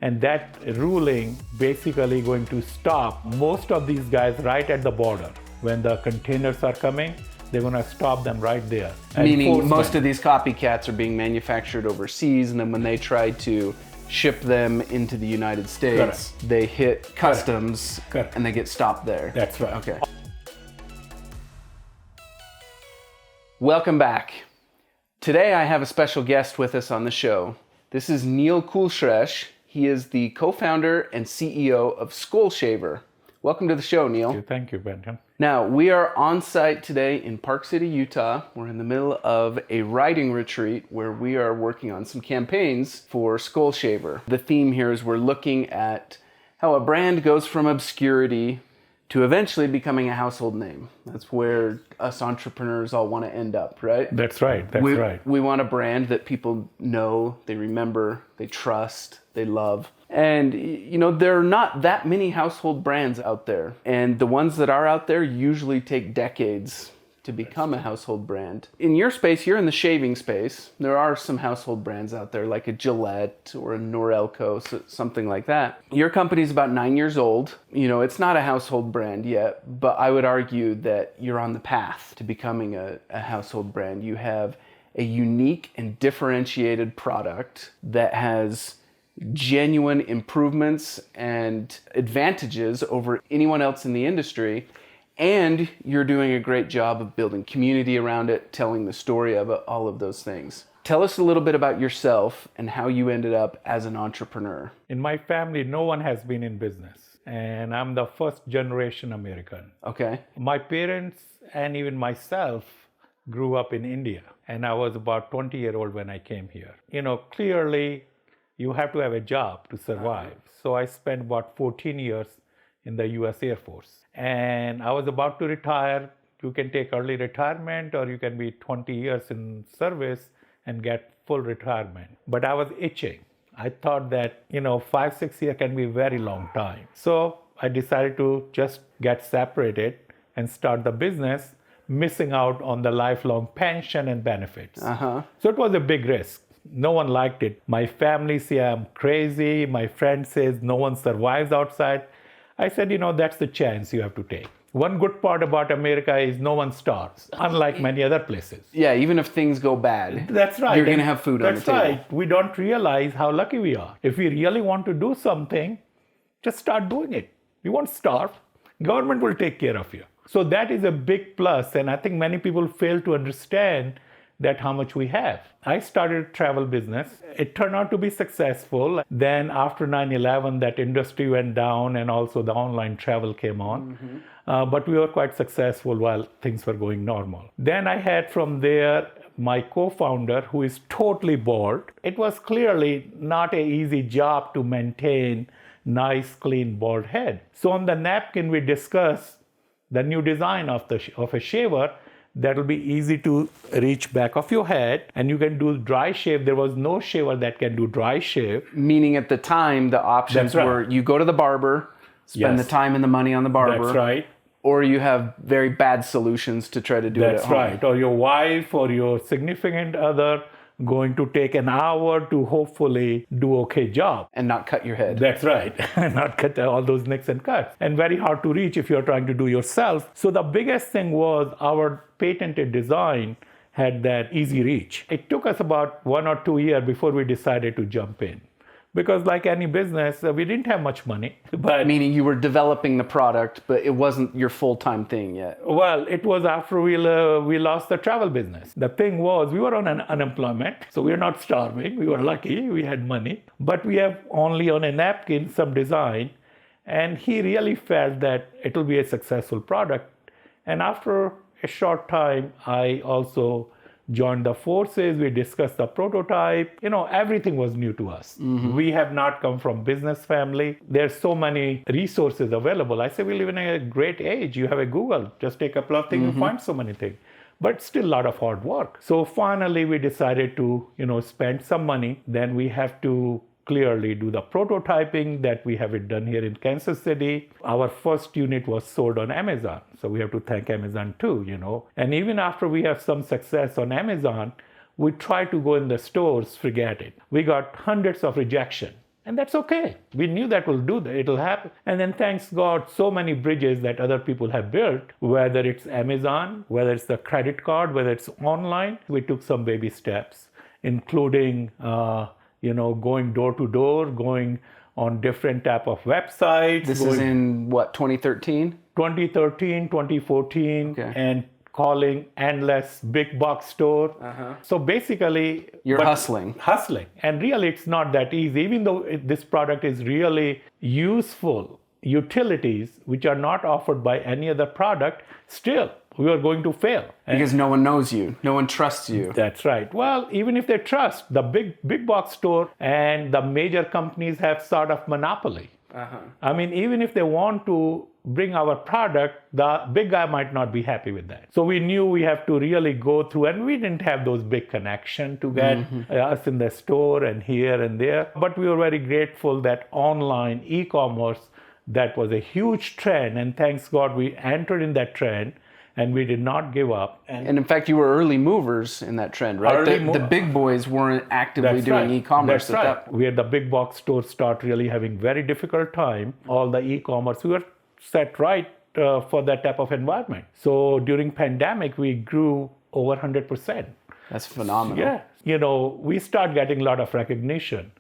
And that ruling basically going to stop most of these guys right at the border. When the containers are coming, they're going to stop them right there. Meaning most of these copycats are being manufactured overseas, and then when they try to ship them into the United States, they hit customs and they get stopped there. That's right. Okay. Welcome back. Today I have a special guest with us on the show. This is Neel Kulshreshtha. He is the co-founder and CEO of Skull Shaver. Welcome to the show, Neel. Thank you, Benton. Now, we are on site today in Park City, Utah. We're in the middle of a writing retreat where we are working on some campaigns for Skull Shaver. The theme here is we're looking at how a brand goes from obscurity to eventually becoming a household name. That's where us entrepreneurs all want to end up, right? That's right. We want a brand that people know, they remember, they trust, they love. And, you know, there are not that many household brands out there. And the ones that are out there usually take decades to become a household brand. In your space, you're in the shaving space. There are some household brands out there like a Gillette or a Norelco, something like that. Your company's about 9 years old. You know, it's not a household brand yet, but I would argue that you're on the path to becoming a household brand. You have a unique and differentiated product that has genuine improvements and advantages over anyone else in the industry. And you're doing a great job of building community around it, telling the story of it, all of those things. Tell us a little bit about yourself and how you ended up as an entrepreneur. In my family, no one has been in business. And I'm the first generation American. Okay. My parents and even myself grew up in India. And I was about 20-year-old when I came here. You know, clearly, you have to have a job to survive. So I spent about 14 years in the US Air Force. And I was about to retire. You can take early retirement or you can be 20 years in service and get full retirement. But I was itching. I thought that, 5-6 years can be a very long time. So I decided to just get separated and start the business, missing out on the lifelong pension and benefits. So it was a big risk. No one liked it. My family say I'm crazy. My friend says no one survives outside. I said, that's the chance you have to take. One good part about America is no one starves, unlike many other places. Yeah, even if things go bad, that's right. You're going to have food on the table. That's right. We don't realize how lucky we are. If we really want to do something, just start doing it. You won't starve. Government will take care of you. So that is a big plus. And I think many people fail to understand that how much we have. I started a travel business. It turned out to be successful. Then after 9/11, that industry went down and also the online travel came on. But we were quite successful while things were going normal. Then I had from there my co-founder who is totally bald. It was clearly not an easy job to maintain nice, clean, bald head. So on the napkin, we discussed the new design of a shaver that will be easy to reach back of your head, and you can do dry shave. There was no shaver that can do dry shave. Meaning at the time, the options were you go to the barber, spend the time and the money on the barber. That's right. Or you have very bad solutions to try to do it at home. That's right. Or your wife or your significant other going to take an hour to hopefully do okay job. And not cut your head. That's right. Not cut all those nicks and cuts. And very hard to reach if you're trying to do yourself. So the biggest thing was our patented design had that easy reach. It took us about 1 or 2 years before we decided to jump in. Because like any business, we didn't have much money. But meaning you were developing the product, but it wasn't your full-time thing yet. Well, it was after we lost the travel business. The thing was, we were on unemployment, so we were not starving. We were lucky, we had money. But we have only on a napkin some design. And he really felt that it will be a successful product. And after a short time, I also joined the forces, we discussed the prototype. Everything was new to us. We have not come from business family. There's so many resources available. I say we live in a great age. You have a Google, just take a couple of things and find so many things. But still a lot of hard work. So finally we decided to, spend some money. Then we have to clearly do the prototyping that we have it done here in Kansas City. Our first unit was sold on Amazon. So we have to thank Amazon too, And even after we have some success on Amazon, we try to go in the stores, forget it. We got hundreds of rejection. And that's okay. We knew that will do that. It'll happen. And then thanks God, so many bridges that other people have built, whether it's Amazon, whether it's the credit card, whether it's online, we took some baby steps, including, going door to door, going on different type of websites. This is in what, 2013? 2013, 2014, Okay. and calling endless big box store. So basically, You're hustling. Hustling. And really, it's not that easy. Even though this product is really useful utilities, which are not offered by any other product, still, we are going to fail. Because no one knows you. No one trusts you. That's right. Well, even if they trust, the big box store and the major companies have sort of monopoly. I mean, even if they want to bring our product, the big guy might not be happy with that. So we knew we have to really go through, and we didn't have those big connection to get us in the store and here and there. But we were very grateful that online e-commerce, that was a huge trend, and thanks God we entered in that trend. And we did not give up. And in fact, you were early movers in that trend, right? The big boys weren't actively doing e-commerce at that point. We had the big box stores start really having very difficult time. All the e-commerce, we were set right for that type of environment. So during pandemic, we grew over 100%. That's phenomenal. Yeah. We start getting a lot of recognition.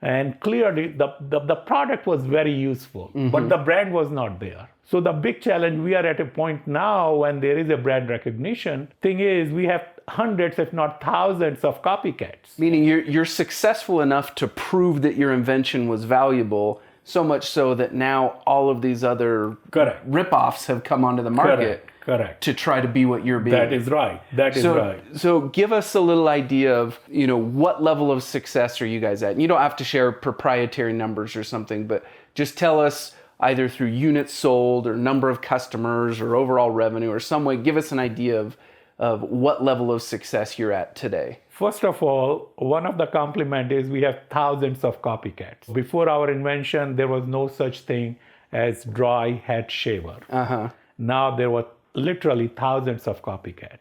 And clearly, the product was very useful, but the brand was not there. So the big challenge, we are at a point now when there is a brand recognition. Thing is, we have hundreds, if not thousands, of copycats. Meaning you're successful enough to prove that your invention was valuable, so much so that now all of these other rip-offs have come onto the market. Correct. To try to be what you're being. That is right. That is right. So give us a little idea of, what level of success are you guys at? And you don't have to share proprietary numbers or something, but just tell us either through units sold or number of customers or overall revenue or some way, give us an idea of what level of success you're at today. First of all, one of the compliment is we have thousands of copycats. Before our invention, there was no such thing as dry head shaver. Now there were literally thousands of copycats.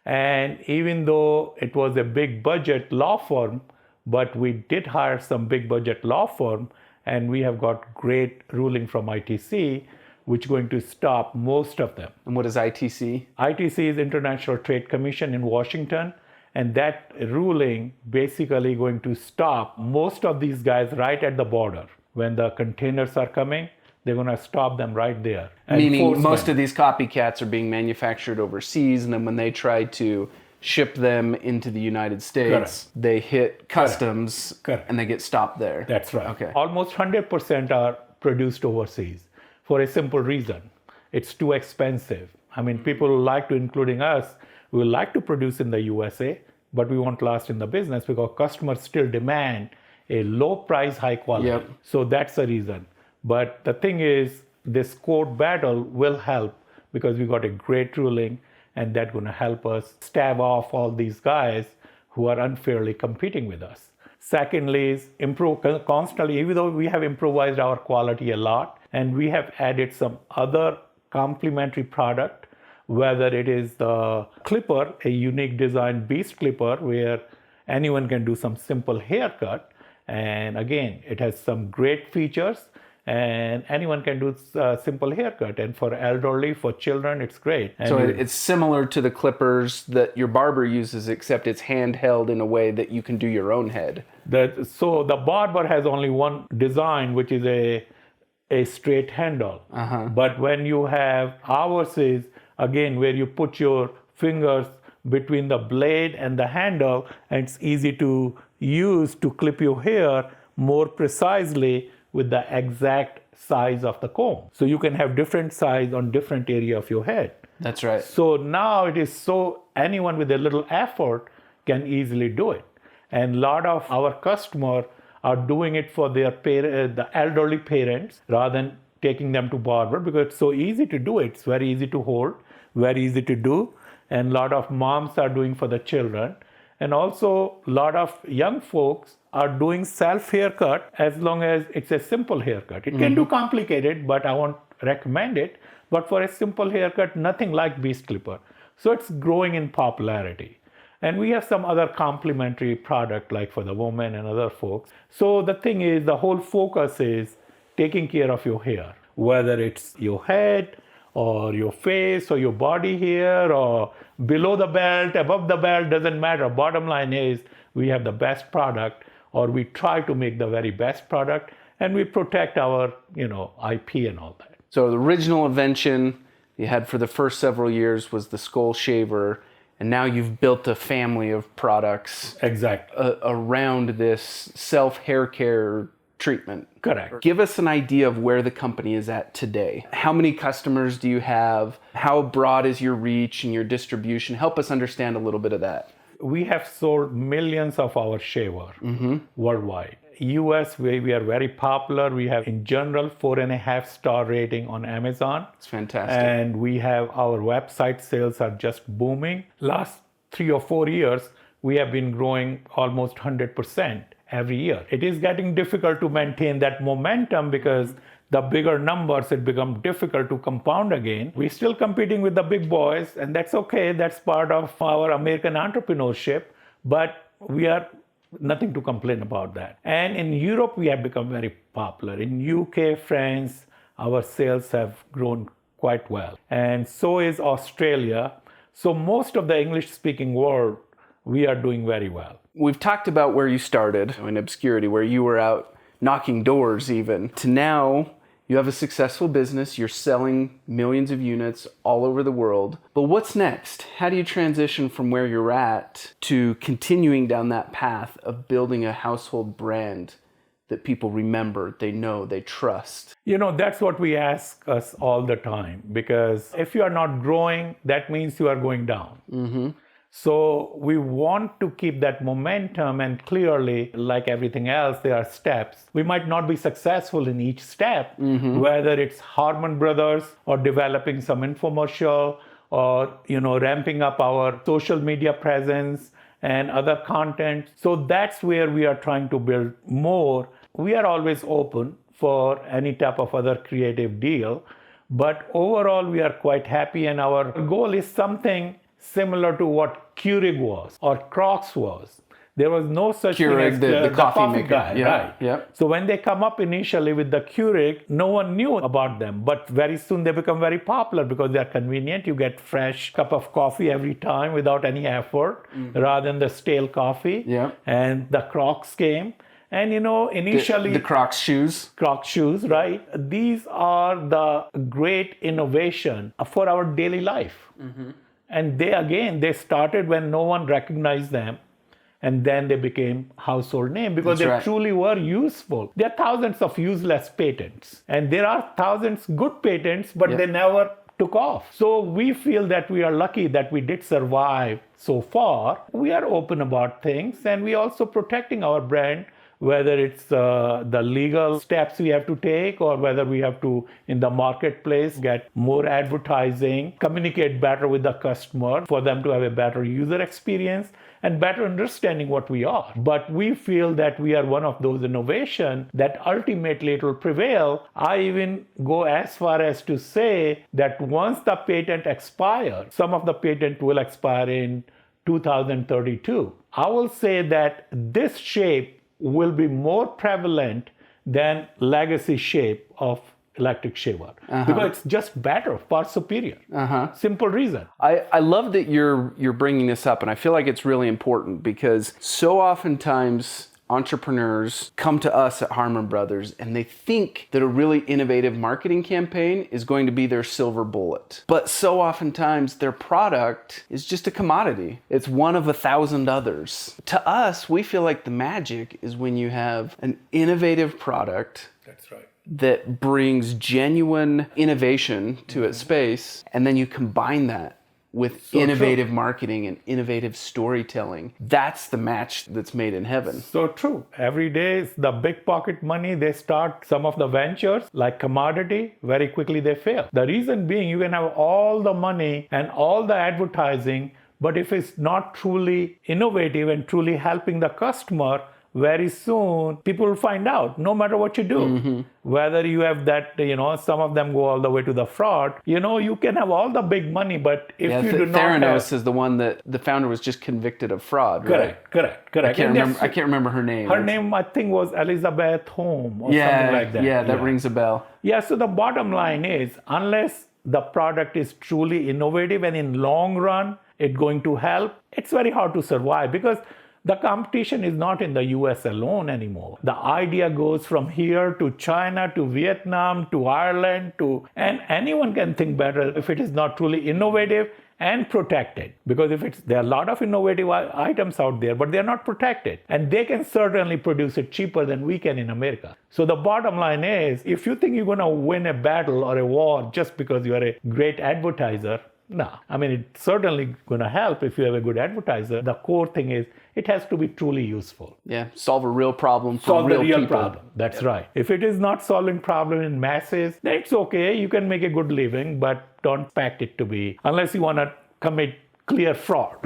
And even though it was a big budget law firm, but we did hire some big budget law firm, and we have got great ruling from ITC, which is going to stop most of them. And what is ITC? ITC is International Trade Commission in Washington, and that ruling basically going to stop most of these guys right at the border. When the containers are coming, they're going to stop them right there. Meaning most of these copycats are being manufactured overseas, and then when they try to ship them into the United States, they hit customs and they get stopped there. That's right. Okay. Almost 100% are produced overseas for a simple reason. It's too expensive. I mean, people like to, including us, we would like to produce in the USA, but we won't last in the business because customers still demand a low price, high quality. So that's the reason. But the thing is, this court battle will help because we got a great ruling, and that's going to help us stave off all these guys who are unfairly competing with us. Secondly is improve constantly, even though we have improvised our quality a lot, and we have added some other complementary product, whether it is the clipper, a unique design beast clipper, where anyone can do some simple haircut. And again, it has some great features, and anyone can do a simple haircut. And for elderly, for children, it's great. And so it's similar to the clippers that your barber uses, except it's handheld in a way that you can do your own head. So the barber has only one design, which is a straight handle. But when you have ours is, again, where you put your fingers between the blade and the handle, and it's easy to use to clip your hair more precisely with the exact size of the comb. So you can have different size on different area of your head. That's right. So now it is so anyone with a little effort can easily do it. And a lot of our customers are doing it for their the elderly parents rather than taking them to barber, because it's so easy to do it. It's very easy to hold, very easy to do. And a lot of moms are doing for the children. And also a lot of young folks are doing self haircut as long as it's a simple haircut. It can do complicated, but I won't recommend it. But for a simple haircut, nothing like beast clipper. So it's growing in popularity. And we have some other complementary product like for the women and other folks. So the thing is, the whole focus is taking care of your hair, whether it's your head or your face or your body hair or below the belt, above the belt, doesn't matter. Bottom line is we have the best product, or we try to make the very best product, and we protect our, IP and all that. So the original invention you had for the first several years was the skull shaver, and now you've built a family of products Exactly. Around this self-hair care treatment. Correct. Give us an idea of where the company is at today. How many customers do you have? How broad is your reach and your distribution? Help us understand a little bit of that. We have sold millions of our shaver worldwide. US, we are very popular. We have, in general, 4.5 star rating on Amazon. It's fantastic. And we have our website sales are just booming. Last 3 or 4 years, we have been growing almost 100% every year. It is getting difficult to maintain that momentum because the bigger numbers, it becomes difficult to compound again. We're still competing with the big boys, and that's okay. That's part of our American entrepreneurship, but we are nothing to complain about that. And in Europe, we have become very popular. In UK, France, our sales have grown quite well. And so is Australia. So most of the English-speaking world, we are doing very well. We've talked about where you started in obscurity, where you were out knocking doors even, to now you have a successful business, you're selling millions of units all over the world. But what's next? How do you transition from where you're at to continuing down that path of building a household brand that people remember, they know, they trust? That's what we ask us all the time, because if you are not growing, that means you are going down. So we want to keep that momentum, and clearly, like everything else, there are steps. We might not be successful in each step, whether it's Harmon Brothers or developing some infomercial or, ramping up our social media presence and other content. So that's where we are trying to build more. We are always open for any type of other creative deal, but overall, we are quite happy, and our goal is something similar to what Keurig was or Crocs was. There was no such Keurig, thing as the coffee maker guy, yeah, right? Yeah. So when they come up initially with the Keurig, no one knew about them, but very soon they become very popular because they are convenient. You get fresh cup of coffee every time without any effort, rather than the stale coffee. Yeah. And the Crocs came. And initially the Crocs shoes. Crocs shoes, right? These are the great innovation for our daily life. And they started when no one recognized them. And then they became household name because That's they right. truly were useful. There are thousands of useless patents. And there are thousands good patents, but they never took off. So we feel that we are lucky that we did survive so far. We are open about things, and we also protecting our brand, whether it's the legal steps we have to take, or whether we have to, in the marketplace, get more advertising, communicate better with the customer for them to have a better user experience and better understanding what we are. But we feel that we are one of those innovations that ultimately it will prevail. I even go as far as to say that once the patent expires, some of the patent will expire in 2032. I will say that this shape will be more prevalent than legacy shape of electric shaver because it's just better, far superior. Simple reason. I love that you're bringing this up, and I feel like it's really important because so oftentimes entrepreneurs come to us at Harmon Brothers and they think that a really innovative marketing campaign is going to be their silver bullet. But so oftentimes their product is just a commodity. It's one of 1,000 others. To us, we feel like the magic is when you have an innovative product. That's right. That brings genuine innovation to its space, and then you combine that with innovative marketing and innovative storytelling. That's the match that's made in heaven. So true. Every day, the big pocket money, they start some of the ventures like commodity, very quickly they fail. The reason being, you can have all the money and all the advertising, but if it's not truly innovative and truly helping the customer, very soon people will find out no matter what you do. Whether you have that, some of them go all the way to the fraud. You can have all the big money, but if you do not Theranos have... is the one that the founder was just convicted of fraud, right? Correct. I can't remember her name. Her name, I think, was Elizabeth Home or something like that. Yeah, that rings a bell. Yeah, so the bottom line is, unless the product is truly innovative and in long run, it's going to help, it's very hard to survive because the competition is not in the US alone anymore. The idea goes from here to China, to Vietnam, to Ireland, and anyone can think better if it is not truly innovative and protected. Because there are a lot of innovative items out there, but they're not protected. And they can certainly produce it cheaper than we can in America. So the bottom line is, if you think you're going to win a battle or a war just because you are a great advertiser, no. I mean, it's certainly going to help if you have a good advertiser. The core thing is, it has to be truly useful. Yeah, solve a real problem for solve real the real people. problem. That's right. If it is not solving problem in masses, then it's okay. You can make a good living, but don't expect it to be, unless you want to commit clear fraud.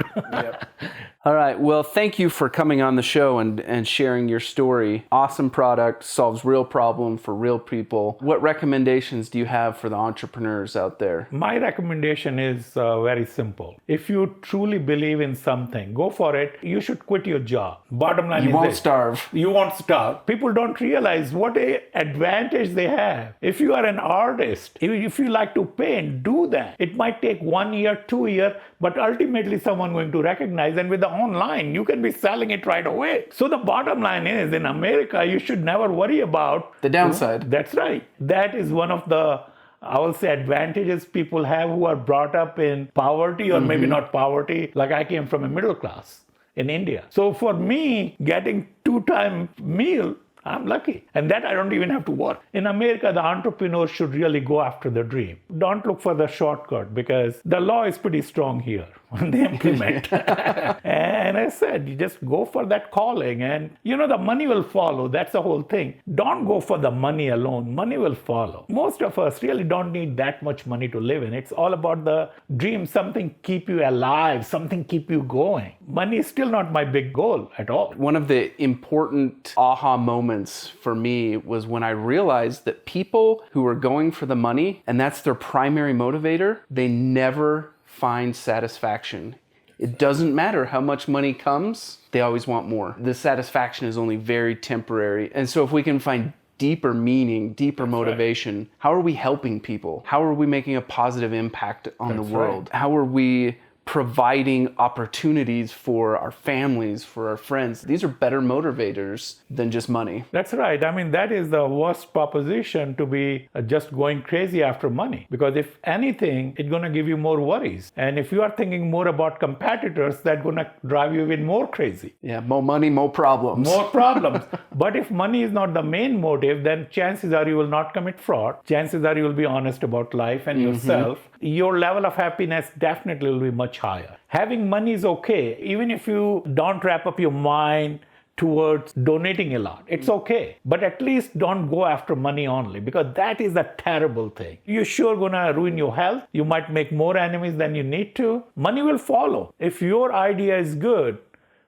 All right. Well, thank you for coming on the show and sharing your story. Awesome product, solves real problem for real people. What recommendations do you have for the entrepreneurs out there? My recommendation is very simple. If you truly believe in something, go for it. You should quit your job. Bottom line is You won't this. starve. You won't starve. People don't realize what a advantage they have. If you are an artist, if you like to paint, do that. It might take 1 year, 2 years, but ultimately someone going to recognize, and with the online, you can be selling it right away. So the bottom line is, in America, you should never worry about the downside. That's right. That is one of the, I will say, advantages people have who are brought up in poverty, or maybe not poverty. Like I came from a middle class in India. So for me, getting 2-time meal, I'm lucky. And that I don't even have to work. In America, the entrepreneur should really go after the dream. Don't look for the shortcut, because the law is pretty strong here when they implement. And I said, you just go for that calling, and the money will follow. That's the whole thing. Don't go for the money alone. Money will follow. Most of us really don't need that much money to live in. It's all about the dream, something keep you alive, something keep you going. Money is still not my big goal at all. One of the important aha moments for me was when I realized that people who are going for the money, and that's their primary motivator, they never find satisfaction. It doesn't matter how much money comes, they always want more. The satisfaction is only very temporary. And so if we can find deeper meaning, deeper motivation, how are we helping people? How are we making a positive impact on the world? How are we providing opportunities for our families, for our friends? These are better motivators than just money. That's right. I mean, that is the worst proposition, to be just going crazy after money. Because if anything, it's going to give you more worries. And if you are thinking more about competitors, that's going to drive you even more crazy. Yeah, more money, more problems. More problems. But if money is not the main motive, then chances are you will not commit fraud. Chances are you will be honest about life and yourself. Your level of happiness definitely will be much higher. Having money is okay, even if you don't wrap up your mind towards donating a lot. It's okay. But at least don't go after money only, because that is a terrible thing. You're sure gonna ruin your health. You might make more enemies than you need to. Money will follow. If your idea is good,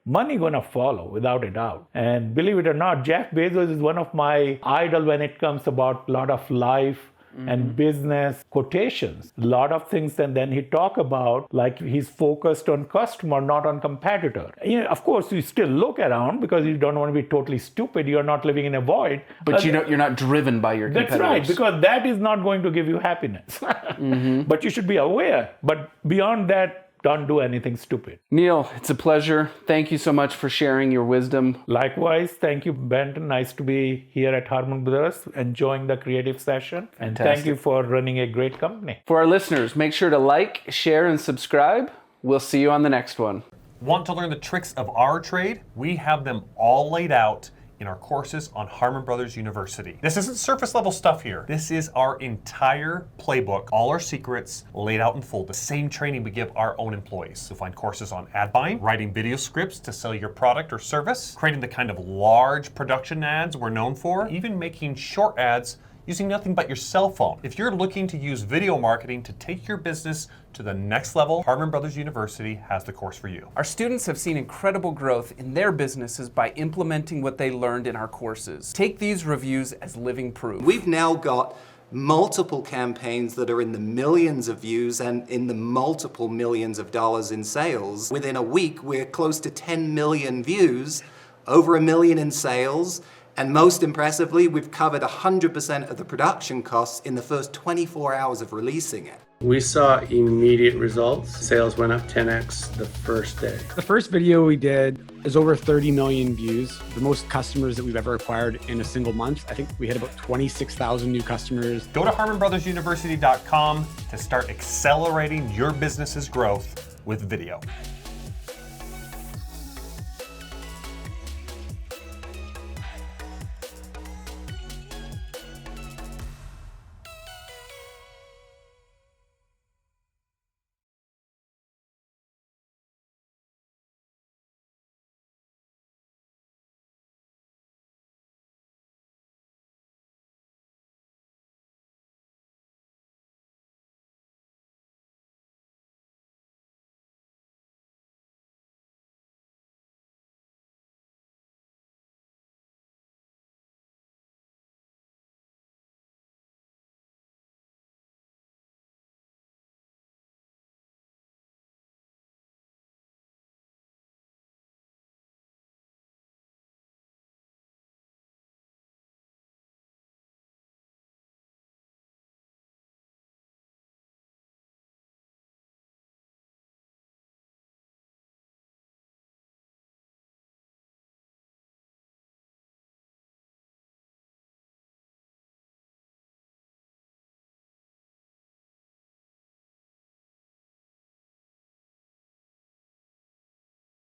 money gonna follow without a doubt. And believe it or not, Jeff Bezos is one of my idol when it comes about a lot of life and business quotations, a lot of things. And then he talk about, like, he's focused on customer, not on competitor. Of course, you still look around because you don't want to be totally stupid. You're not living in a void. But you're not driven by your competitors. That's right, because that is not going to give you happiness. But you should be aware. But beyond that, don't do anything stupid. Neel, it's a pleasure. Thank you so much for sharing your wisdom. Likewise, thank you, Benton. Nice to be here at Harman Brothers, enjoying the creative session. And thank you for running a great company. For our listeners, make sure to like, share, and subscribe. We'll see you on the next one. Want to learn the tricks of our trade? We have them all laid out in our courses on Harman Brothers University. This isn't surface level stuff here. This is our entire playbook, all our secrets laid out in full. The same training we give our own employees. You'll find courses on ad buying, writing video scripts to sell your product or service, creating the kind of large production ads we're known for, even making short ads using nothing but your cell phone. If you're looking to use video marketing to take your business to the next level, Harmon Brothers University has the course for you. Our students have seen incredible growth in their businesses by implementing what they learned in our courses. Take these reviews as living proof. We've now got multiple campaigns that are in the millions of views and in the multiple millions of dollars in sales. Within a week, we're close to 10 million views, over $1 million in sales, and most impressively, we've covered 100% of the production costs in the first 24 hours of releasing it. We saw immediate results. Sales went up 10x the first day. The first video we did is over 30 million views, the most customers that we've ever acquired in a single month. I think we had about 26,000 new customers. Go to harmonbrothersuniversity.com to start accelerating your business's growth with video.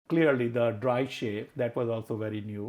Clearly, the dry shave, that was also very new.